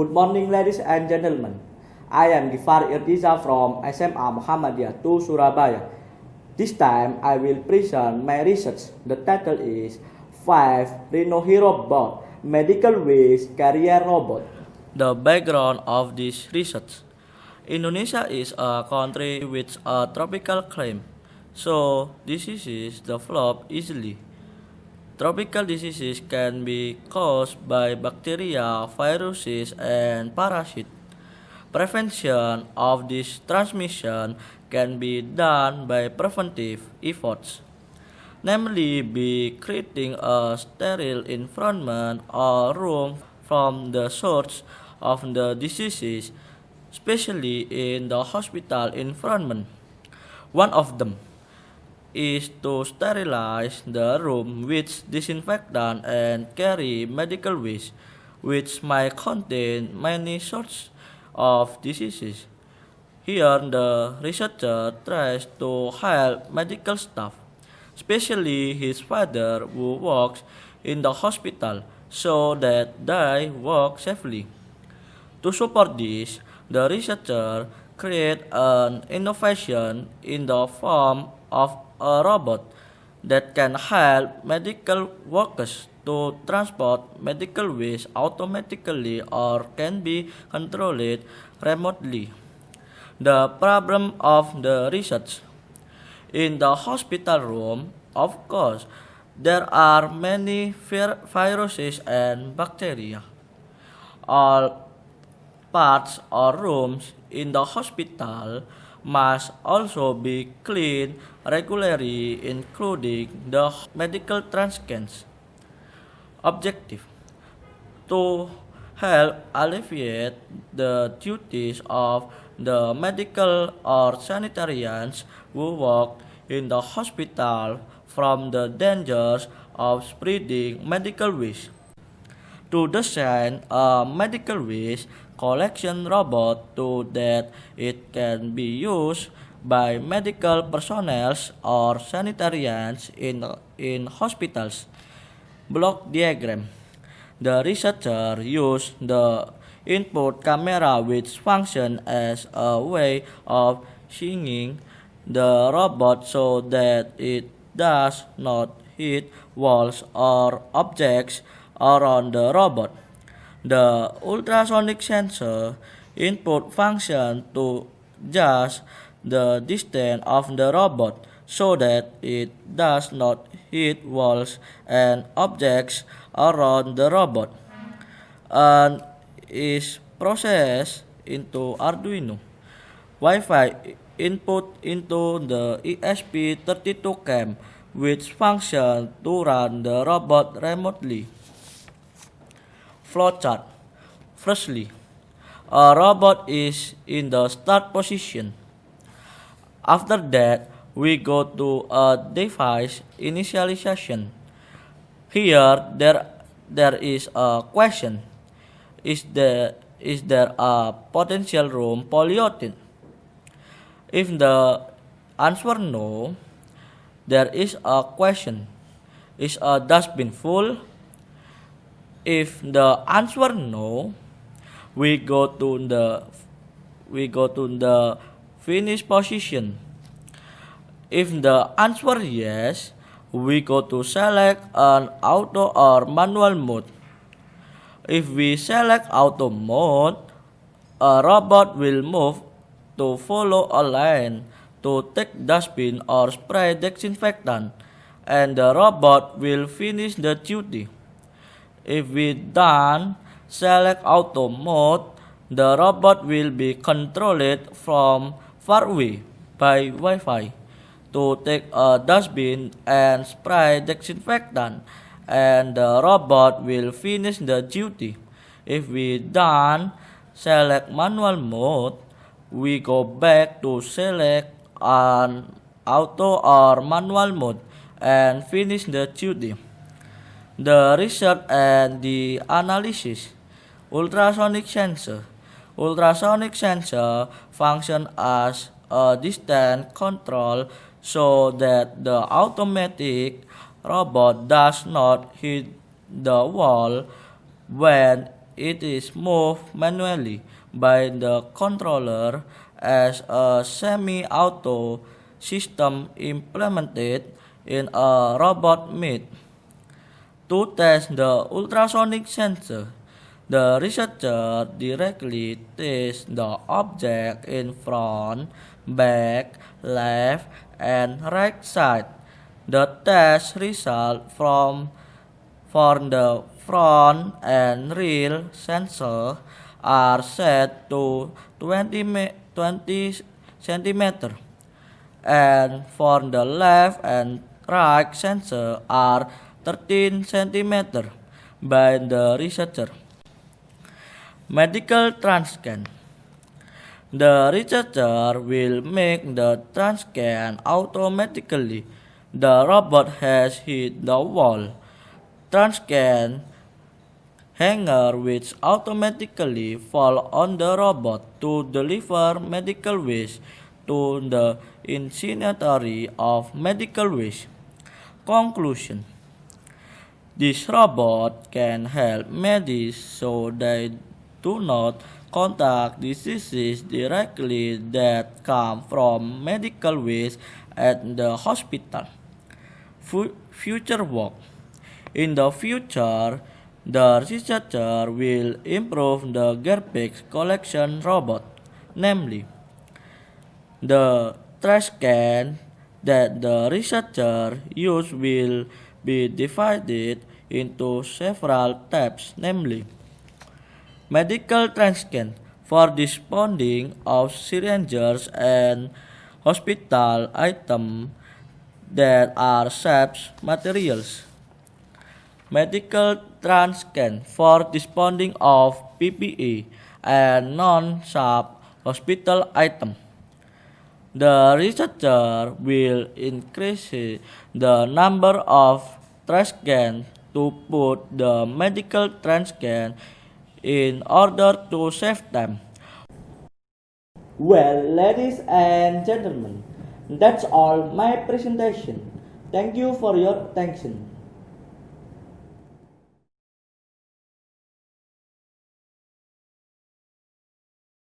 Good morning, ladies and gentlemen. I am Gifar Irtiza from SMA Muhammadiyah 2 Surabaya. This time I will present my research. The title is 5 Rhino Hero Bot Medical Waste Carrier Robot. The background of this research. Indonesia is a country with a tropical climate, so diseases develop easily. Tropical diseases can be caused by bacteria, viruses, and parasites. Prevention of this transmission can be done by preventive efforts, namely by creating a sterile environment or room from the source of the diseases, especially in the hospital environment. One of them is to sterilize the room with disinfectant and carry medical waste, which might contain many sorts of diseases. Here, the researcher tries to help medical staff, especially his father who works in the hospital, so that they work safely. To support this, the researcher created an innovation in the form of a robot that can help medical workers to transport medical waste automatically or can be controlled remotely. The problem of the research. In the hospital room, of course, there are many viruses and bacteria. All parts or rooms in the hospital must also be cleaned regularly, including the medical transcans. Objective: to help alleviate the duties of the medical or sanitarians who work in the hospital from the dangers of spreading medical waste. To design a medical waste collection robot so that it can be used by medical personnel or sanitarians in hospitals. Block diagram. The researcher used the input camera, which functions as a way of seeing the robot so that it does not hit walls or objects around the robot. The ultrasonic sensor input function to adjust the distance of the robot so that it does not hit walls and objects around the robot, and is processed into Arduino. Wi-Fi input into the ESP32 cam, which functions to run the robot remotely. Flowchart. Firstly, a robot is in the start position. After that, we go to a device initialization. Here, there is a question. Is there a potential room polluted? If the answer no, there is a question. Is a dustbin full? If the answer no, we go to the finish position. If the answer yes, we go to select an auto or manual mode. If we select auto mode, a robot will move to follow a line to take dustbin or spray disinfectant, and the robot will finish the duty. If we don't select auto mode, the robot will be controlled from far away by Wi-Fi to take a dustbin and spray disinfectant, and the robot will finish the duty. If we don't select manual mode, we go back to select an auto or manual mode and finish the duty. The research and the analysis. Ultrasonic sensor. Ultrasonic sensor function as a distance control so that the automatic robot does not hit the wall when it is moved manually by the controller as a semi-auto system implemented in a robot meat. To test the ultrasonic sensor, the researcher directly tests the object in front, back, left, and right side. The test result for the front and rear sensor are set to 20 centimeter, and for the left and right sensor are 13 centimeter by the researcher. Medical transcan. The researcher will make the transcan automatically. The robot has hit the wall. Transcan hanger which automatically fall on the robot to deliver medical waste to the incinerator of medical waste. Conclusion. This robot can help medics so they do not contact diseases directly that come from medical waste at the hospital. Future work. In the future, the researcher will improve the garbage collection robot, namely the trash can that the researcher use will be divided into several types, namely medical trash can for disposing of syringes and hospital items that are safe materials. Medical trash can for disposing of PPE and non-safe hospital items. The researcher will increase the number of trash cans to put the medical trash can in order to save time. Well, ladies and gentlemen, that's all my presentation. Thank you for your attention.